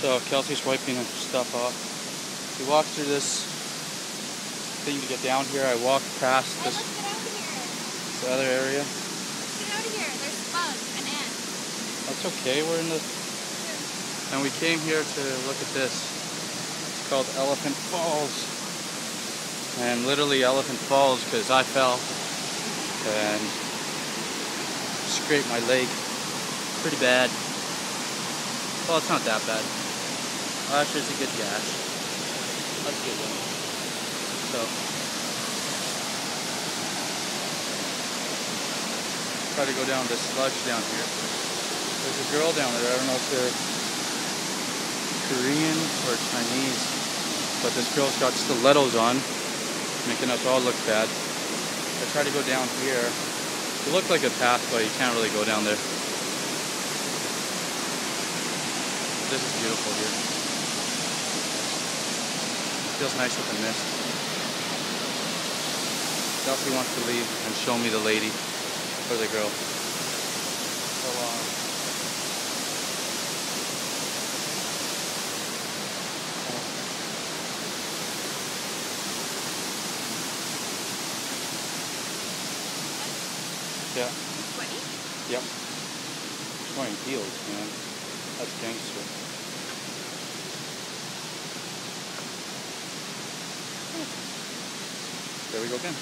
So Kelsey's wiping stuff off. We walked through this thing to get down here. I walked past this other area. Let's get out of here. There's bugs and ants. That's okay. We're in the... And we came here to look at this. It's called Elephant Falls. And literally Elephant Falls because I fell and scraped my leg pretty bad. Well, it's not that bad. Actually, it's a good gash. That's a good one. So, try to go down this sludge down here. There's a girl down there. I don't know if they're Korean or Chinese, but this girl's got stilettos on, making us all look bad. I try to go down here. It looked like a path, but you can't really go down there. This is beautiful here. Feels nice with the mist. Kelsey wants to leave and show me the lady or the girl. So yeah. Sweaty? Yep. She's wearing heels, man. That's gangster. There we go again.